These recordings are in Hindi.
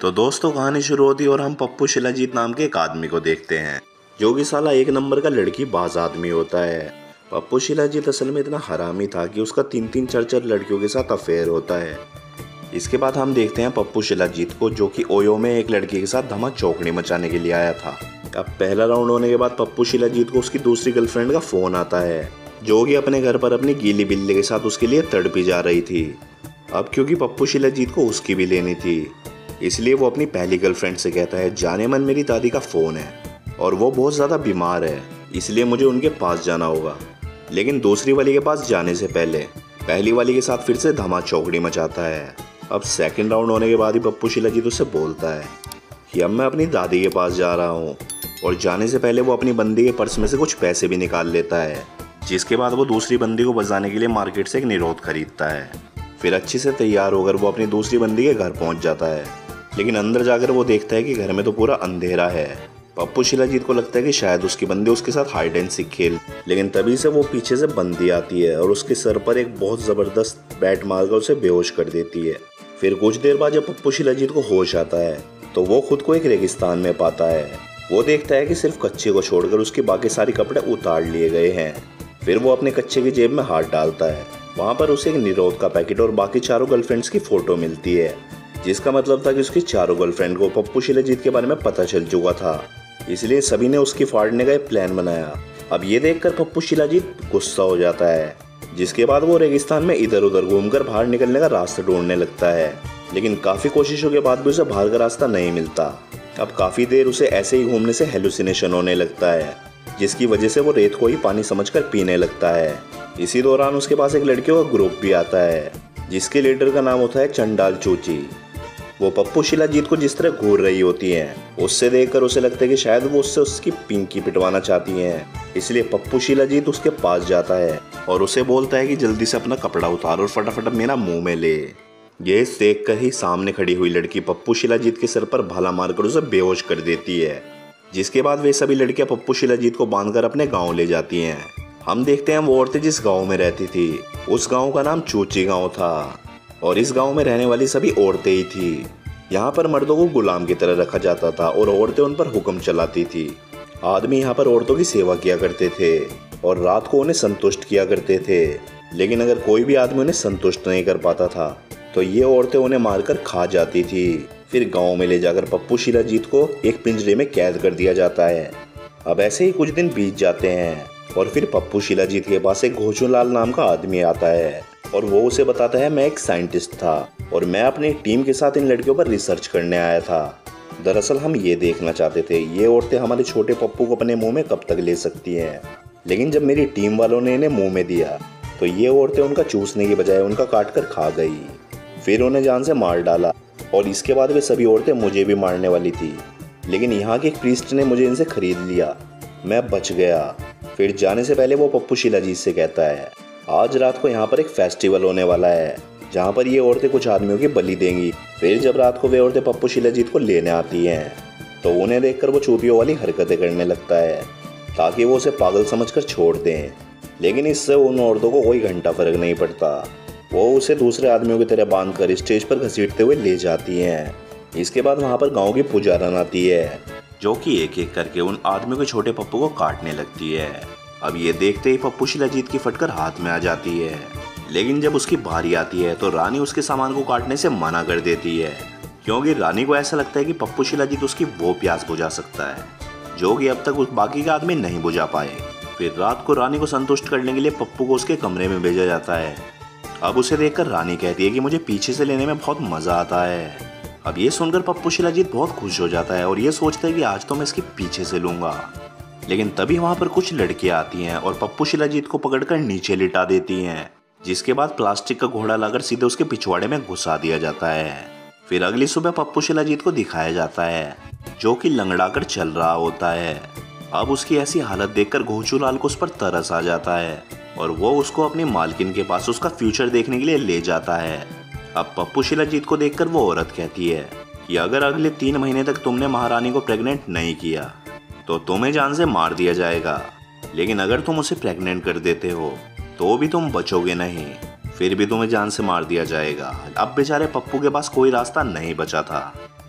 तो दोस्तों कहानी शुरू होती है और हम पप्पू शिलाजीत नाम के एक आदमी को देखते हैं जो कि साला एक नंबर का लड़की बाज आदमी होता है। पप्पू शिलाजीत असल में इतना हरामी था कि उसका 3-3 4-4 लड़कियों के साथ अफेयर होता है। इसके बाद हम देखते हैं पप्पू शिलाजीत को जो कि ओयो में एक लड़की के साथ धमा चौकड़ी मचाने के लिए आया था। अब पहला राउंड होने के बाद पप्पू शिलाजीत को उसकी दूसरी गर्लफ्रेंड का फोन आता है जो कि अपने घर पर अपनी गीली बिल्ली के साथ उसके लिए तड़पी जा रही थी। अब क्योंकि पप्पू शिलाजीत को उसकी भी लेनी थी इसलिए वो अपनी पहली गर्लफ्रेंड से कहता है, जाने मन मेरी दादी का फ़ोन है और वो बहुत ज़्यादा बीमार है इसलिए मुझे उनके पास जाना होगा। लेकिन दूसरी वाली के पास जाने से पहले पहली वाली के साथ फिर से धमा चौकड़ी मचाता है। अब सेकंड राउंड होने के बाद ही पप्पू शिलाजीत उससे बोलता है कि अब मैं अपनी दादी के पास जा रहा हूँ और जाने से पहले वो अपनी बंदी के पर्स में से कुछ पैसे भी निकाल लेता है। जिसके बाद वो दूसरी बंदी को बचाने के लिए मार्केट से एक निरोध खरीदता है। फिर अच्छे से तैयार होकर वो अपनी दूसरी बंदी के घर पहुँच जाता है। लेकिन अंदर जाकर वो देखता है कि घर में तो पूरा अंधेरा है। पप्पू शिलाजीत को लगता है कि शायद उसकी बंदी उसके साथ हाइड एंड सीक खेल, लेकिन तभी से वो पीछे से बंदी आती है और उसके सर पर एक बहुत ज़बरदस्त बैट मारकर उसे बेहोश कर देती है। फिर कुछ देर बाद जब पप्पू शिलाजीत को होश आता है तो वो खुद को एक रेगिस्तान में पाता है। वो देखता है कि सिर्फ कच्चे को छोड़कर उसके बाकी सारे कपड़े उतार लिए गए हैं। फिर वो अपने कच्चे की जेब में हाथ डालता है। वहाँ पर उसे एक निरोध का पैकेट और बाकी चारों गर्लफ्रेंड्स की फ़ोटो मिलती है, जिसका मतलब था कि उसकी चारों गर्लफ्रेंड को पप्पू शिलाजीत के बारे में पता चल चुका था। इसलिए सभी ने उसकी फाड़ने का एक प्लान बनाया। अब ये देखकर पप्पू शिलाजीत गुस्सा हो जाता है, जिसके बाद वो रेगिस्तान में इधर उधर घूमकर बाहर निकलने का रास्ता ढूंढने लगता है। लेकिन काफ़ी कोशिशों के बाद भी उसे बाहर का रास्ता नहीं मिलता। अब काफ़ी देर उसे ऐसे ही घूमने से हेलुसिनेशन होने लगता है, जिसकी वजह से वो रेत को ही पानी समझकर पीने लगता है। इसी दौरान उसके पास एक लड़कियों का ग्रुप भी आता है जिसके लीडर का नाम होता है चंडाल चूची। वो पप्पू शिलाजीत को जिस तरह घूर रही होती हैं उससे देखकर उसे लगता है कि शायद वो उससे उसकी पिंकी पिटवाना चाहती हैं। इसलिए पप्पू शिलाजीत उसके पास जाता है और उसे बोलता है कि जल्दी से अपना कपड़ा उतार और फटाफट मेरा मुंह में ले। ये देख कर ही सामने खड़ी हुई लड़की पप्पू शिलाजीत के सर पर भाला मारकर उसे बेहोश कर देती है। जिसके बाद वे सभी लड़कियां पप्पू शिलाजीत को बांधकर अपने गाँव ले जाती हैं। हम देखते हैं वो औरतें जिस गाँव में रहती थी उस गाँव का नाम चूची गाँव था और इस गांव में रहने वाली सभी औरतें ही थी। यहाँ पर मर्दों को गुलाम की तरह रखा जाता था और औरतें उन पर हुक्म चलाती थी। आदमी यहाँ पर औरतों की सेवा किया करते थे और रात को उन्हें संतुष्ट किया करते थे। लेकिन अगर कोई भी आदमी उन्हें संतुष्ट नहीं कर पाता था तो ये औरतें उन्हें मारकर खा जाती थी। फिर गाँव में ले जाकर पप्पू शिलाजीत को एक पिंजरे में कैद कर दिया जाता है। अब ऐसे ही कुछ दिन बीत जाते हैं और फिर पप्पू शिलाजीत के पास एक घोचूलाल नाम का आदमी आता है और वो उसे बताता है, मैं एक साइंटिस्ट था और मैं अपनी टीम के साथ इन लड़कियों पर रिसर्च करने आया था। दरअसल हम ये देखना चाहते थे ये औरतें हमारे छोटे पप्पू को अपने मुंह में कब तक ले सकती हैं। लेकिन जब मेरी टीम वालों ने इन्हें मुंह में दिया तो ये औरतें उनका चूसने की बजाय उनका काट कर खा गई। फिर उन्हें जान से मार डाला और इसके बाद वे सभी औरतें मुझे भी मारने वाली थी। लेकिन यहाँ के एक प्रीस्ट ने मुझे इनसे खरीद लिया, मैं बच गया। फिर जाने से पहले वो पप्पू शिलाजीत से कहता है, आज रात को यहाँ पर एक फेस्टिवल होने वाला है जहाँ पर ये औरतें कुछ आदमियों की बलि देंगी। फिर जब रात को वे औरतें पप्पू शिलाजीत को लेने आती हैं तो उन्हें देखकर वो चूतियों वाली हरकतें करने लगता है ताकि वो उसे पागल समझकर छोड़ दें। लेकिन इससे उन औरतों को कोई घंटा फर्क नहीं पड़ता। वो उसे दूसरे आदमियों की तरह बांधकर स्टेज पर घसीटते हुए ले जाती हैं। इसके बाद वहाँ पर गाँव की पुजारन आती है जो कि एक एक करके उन आदमियों के छोटे पप्पू को काटने लगती है। अब ये देखते ही पप्पू शिलाजीत की फटकर हाथ में आ जाती है। लेकिन जब उसकी बारी आती है तो रानी उसके सामान को काटने से मना कर देती है क्योंकि रानी को ऐसा लगता है कि पप्पू शिलाजीत उसकी वो प्यास बुझा सकता है जो कि अब तक उस बाकी के आदमी नहीं बुझा पाए। फिर रात को रानी को संतुष्ट करने के लिए पप्पू को उसके कमरे में भेजा जाता है। अब उसे देखकर रानी कहती है कि मुझे पीछे से लेने में बहुत मजा आता है। अब ये सुनकर पप्पू शिलाजीत बहुत खुश हो जाता है और ये सोचता है कि आज तो मैं इसके पीछे से लूंगा। लेकिन तभी वहां पर कुछ लड़कियां आती हैं और पप्पू शिलाजीत को पकड़कर नीचे लिटा देती हैं, जिसके बाद प्लास्टिक का घोड़ा लाकर सीधे उसके पिछवाड़े में घुसा दिया जाता है। फिर अगली सुबह पप्पू शिलाजीत को दिखाया जाता है जो कि लंगड़ाकर चल रहा होता है। अब उसकी ऐसी हालत देखकर घोचूलाल को उस पर तरस आ जाता है और वो उसको अपनी मालकिन के पास उसका फ्यूचर देखने के लिए ले जाता है। अब पप्पू शिलाजीत को देखकर वो औरत कहती है कि अगर अगले 3 महीने तक तुमने महारानी को प्रेग्नेंट नहीं किया तो तुम्हें जान से मार दिया जाएगा। लेकिन अगर तुम उसे प्रेग्नेंट कर देते हो तो भी तुम बचोगे नहीं, फिर भी तुम्हें जान से मार दिया जाएगा। अब बेचारे पप्पू के पास कोई रास्ता नहीं बचा था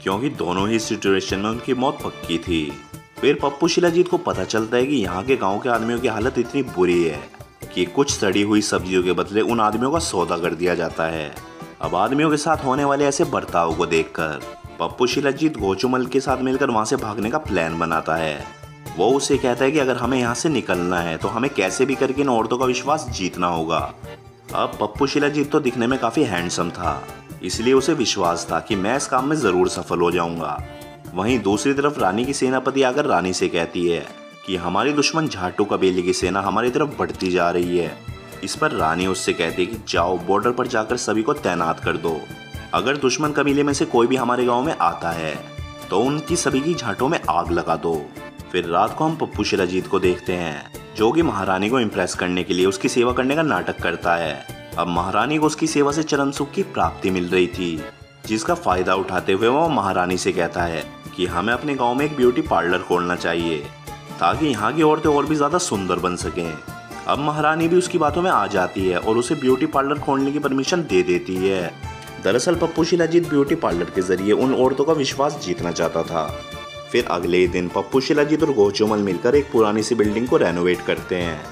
क्योंकि दोनों ही सिचुएशन में उनकी मौत पक्की थी। फिर पप्पू शिलाजीत को पता चलता है कि यहाँ के गांव के आदमियों की हालत इतनी बुरी है कि कुछ सड़ी हुई सब्जियों के बदले उन आदमियों का सौदा कर दिया जाता है। अब आदमियों के साथ होने वाले ऐसे बर्ताव को देखकर पप्पू शिलाजीत गोचुमल के साथ मिलकर वहां से भागने का प्लान बनाता है। वो उसे कहता है कि अगर हमें यहाँ से निकलना है तो हमें कैसे भी करके इन औरतों का विश्वास जीतना होगा। अब पप्पू शिलाजीत तो दिखने में काफी हैंडसम था, इसलिए उसे विश्वास था कि मैं इस काम में जरूर सफल हो जाऊंगा। वहीं दूसरी तरफ रानी की सेनापति आकर रानी से कहती है कि हमारी दुश्मन झाटू कबीले की सेना हमारी तरफ बढ़ती जा रही है। इस पर रानी उससे कहती है कि जाओ बॉर्डर पर जाकर सभी को तैनात कर दो। अगर दुश्मन कबीले में से कोई भी हमारे गांव में आता है तो उनकी सभी की झाटों में आग लगा दो। फिर रात को हम पप्पू शिलाजीत को देखते हैं जो कि महारानी को इम्प्रेस करने के लिए उसकी सेवा करने का नाटक करता है। अब महारानी को उसकी सेवा से चरम सुख की प्राप्ति मिल रही थी, जिसका फायदा उठाते हुए वो महारानी से कहता है कि हमें अपने गांव में एक ब्यूटी पार्लर खोलना चाहिए ताकि यहाँ की औरतें और भी ज्यादा सुंदर बन सकें। अब महारानी भी उसकी बातों में आ जाती है और उसे ब्यूटी पार्लर खोलने की परमिशन दे देती है। दरअसल पप्पू शिलाजीत ब्यूटी पार्लर के जरिए उन औरतों का विश्वास जीतना चाहता था। फिर अगले ही दिन पप्पू शिलाजीत और गोचुमल मिलकर एक पुरानी सी बिल्डिंग को रेनोवेट करते हैं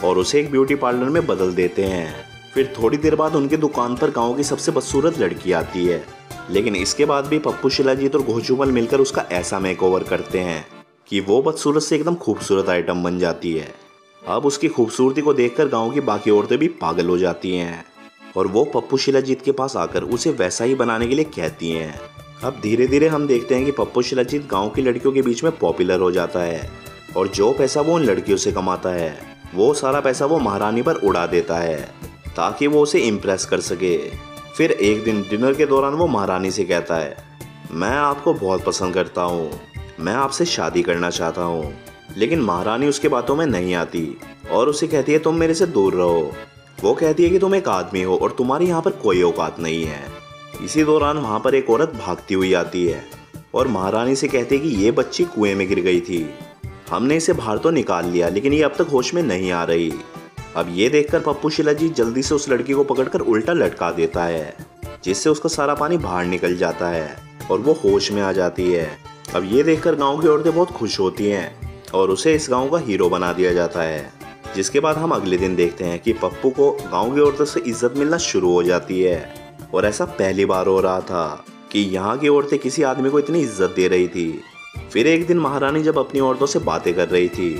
और उसे एक ब्यूटी पार्लर में बदल देते हैं। फिर थोड़ी देर बाद उनकी दुकान पर गांव की सबसे बदसूरत लड़की आती है, लेकिन इसके बाद भी पप्पू शिलाजीत और गोचुमल मिलकर उसका ऐसा मेकओवर करते हैं कि वो बदसूरत से एकदम खूबसूरत आइटम बन जाती है। अब उसकी खूबसूरती को देखकर गांव की बाकी औरतें भी पागल हो जाती हैं और वो पप्पू शिलाजीत के पास आकर उसे वैसा ही बनाने के लिए कहती हैं। अब धीरे धीरे हम देखते हैं कि पप्पू शिलाजीत गांव की लड़कियों के बीच में पॉपुलर हो जाता है और जो पैसा वो उन लड़कियों से कमाता है वो सारा पैसा वो महारानी पर उड़ा देता है ताकि वो उसे इम्प्रेस कर सके। फिर एक दिन डिनर के दौरान वो महारानी से कहता है, मैं आपको बहुत पसंद करता हूँ, मैं आपसे शादी करना चाहता हूँ। लेकिन महारानी उसके बातों में नहीं आती और उसे कहती है तुम मेरे से दूर रहो। वो कहती है कि तुम एक आदमी हो और तुम्हारी यहाँ पर कोई औकात नहीं है। इसी दौरान वहाँ पर एक औरत भागती हुई आती है और महारानी से कहती है कि ये बच्ची कुएं में गिर गई थी, हमने इसे बाहर तो निकाल लिया लेकिन ये अब तक होश में नहीं आ रही। अब ये देखकर पप्पू शिलाजीत जल्दी से उस लड़की को पकड़कर उल्टा लटका देता है, जिससे उसका सारा पानी बाहर निकल जाता है और वो होश में आ जाती है। अब ये देखकर गांव की औरतें बहुत खुश होती हैं और उसे इस गांव का हीरो बना दिया जाता है। जिसके बाद हम अगले दिन देखते हैं कि पप्पू को गांव की औरतों से इज्जत मिलना शुरू हो जाती है और ऐसा पहली बार हो रहा था कि यहाँ की औरतें किसी आदमी को इतनी इज्जत दे रही थी। फिर एक दिन महारानी जब अपनी औरतों से बातें कर रही थी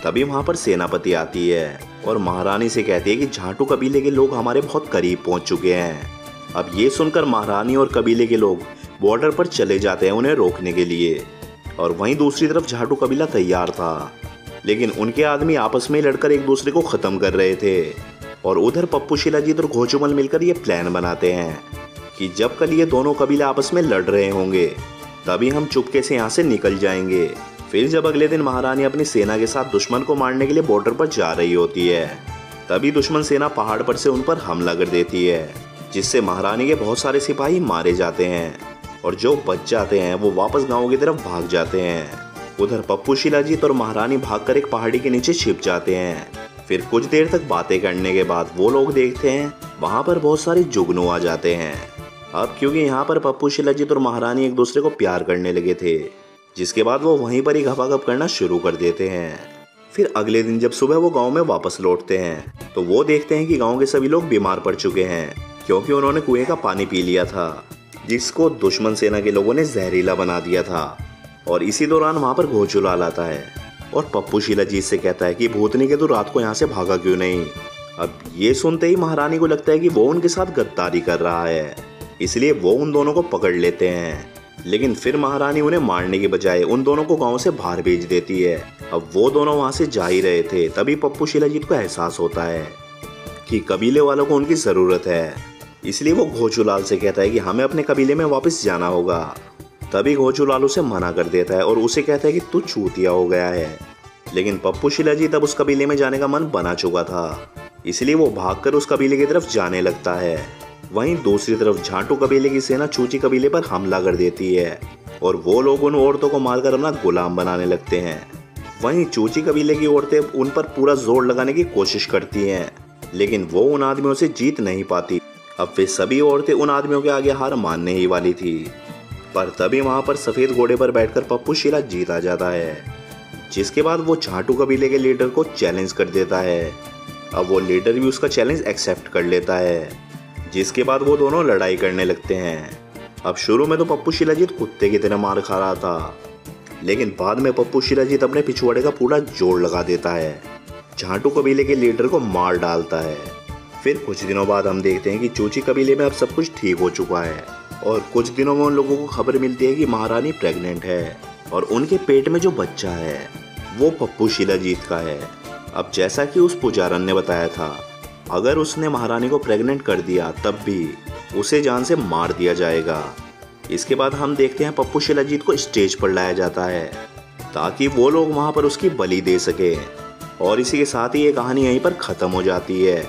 तभी वहाँ पर सेनापति आती है और महारानी से कहती है कि झाटू कबीले के लोग हमारे बहुत करीब पहुँच चुके हैं। अब ये सुनकर महारानी और कबीले के लोग बॉर्डर पर चले जाते हैं उन्हें रोकने के लिए और वहीं दूसरी तरफ झाटू कबीला तैयार था, लेकिन उनके आदमी आपस में लड़कर एक दूसरे को खत्म कर रहे थे। और उधर पप्पू शिलाजीत और गोचुमल मिलकर ये प्लान बनाते हैं कि जब कल ये दोनों कबीले आपस में लड़ रहे होंगे तभी हम चुपके से यहाँ से निकल जाएंगे। फिर जब अगले दिन महारानी अपनी सेना के साथ दुश्मन को मारने के लिए बॉर्डर पर जा रही होती है तभी दुश्मन सेना पहाड़ पर से उन पर हमला कर देती है, जिससे महारानी के बहुत सारे सिपाही मारे जाते हैं और जो बच जाते हैं वो वापस गाँव की तरफ भाग जाते हैं। उधर पप्पू शिलाजीत और महारानी भागकर एक पहाड़ी के नीचे छिप जाते हैं। फिर कुछ देर तक बातें करने के बाद वो लोग देखते हैं वहाँ पर बहुत सारे जुगनू आ जाते हैं। अब क्योंकि यहाँ पर पप्पू शिलाजीत और महारानी एक दूसरे को प्यार करने लगे थे, जिसके बाद वो वहीं पर ही घपाघप करना शुरू कर देते हैं। फिर अगले दिन जब सुबह वो गांव में वापस लौटते हैं तो वो देखते हैं कि गांव के सभी लोग बीमार पड़ चुके हैं क्योंकि उन्होंने कुएं का पानी पी लिया था, जिसको दुश्मन सेना के लोगों ने जहरीला बना दिया था। और इसी दौरान वहाँ पर गोचुलाल आता है और पप्पू शिलाजीत से कहता है कि भूतनी के तू रात को यहाँ से भागा क्यों नहीं। अब ये सुनते ही महारानी को लगता है कि वो उनके साथ गद्दारी कर रहा है, इसलिए वो उन दोनों को पकड़ लेते हैं। लेकिन फिर महारानी उन्हें मारने के बजाय उन दोनों को गांव से बाहर भेज देती है। अब वो दोनों वहां से जा ही रहे थे तभी पप्पू शिलाजीत को एहसास होता है कि कबीले वालों को उनकी ज़रूरत है, इसलिए वो गोचुलाल से कहता है कि हमें अपने कबीले में वापस जाना होगा। तभी गोचुलाल उसे मना कर देता है और उसे कहता है कि तू चूतिया हो गया है। लेकिन पप्पू शिलाजीत अब उस कबीले में जाने का मन बना चुका था, इसलिए वो भागकर उस कबीले की तरफ जाने लगता है। वहीं दूसरी तरफ झाटू कबीले की सेना चूची कबीले पर हमला कर देती है और वो लोग उन औरतों को मारकर अपना गुलाम बनाने लगते हैं। वहीं चूची कबीले की औरतें उन पर पूरा जोर लगाने की कोशिश करती हैं, लेकिन वो उन आदमियों से जीत नहीं पाती। अब वे सभी औरतें उन आदमियों के आगे हार मानने ही वाली थी। पर तभी वहां पर सफेद घोड़े पर बैठकर पप्पू शिलाजीत आ जाता है, जिसके बाद वो झाटू कबीले के लीडर को चैलेंज कर देता है। अब वो लीडर भी उसका चैलेंज एक्सेप्ट कर लेता है, जिसके बाद वो दोनों लड़ाई करने लगते हैं। अब शुरू में तो पप्पू शिलाजीत कुत्ते की तरह मार खा रहा था, लेकिन बाद में पप्पू शिलाजीत अपने पिछवाड़े का पूरा जोर लगा देता है, झाटू कबीले के लीडर को मार डालता है। फिर कुछ दिनों बाद हम देखते हैं कि चूची कबीले में अब सब कुछ ठीक हो चुका है और कुछ दिनों में उन लोगों को खबर मिलती है कि महारानी प्रेग्नेंट है और उनके पेट में जो बच्चा है वो पप्पू शिलाजीत का है। अब जैसा कि उस पुजारन ने बताया था, अगर उसने महारानी को प्रेग्नेंट कर दिया तब भी उसे जान से मार दिया जाएगा। इसके बाद हम देखते हैं पप्पू शिलाजीत को स्टेज पर लाया जाता है ताकि वो लोग वहां पर उसकी बलि दे सके और इसी के साथ ही ये कहानी यहीं पर खत्म हो जाती है।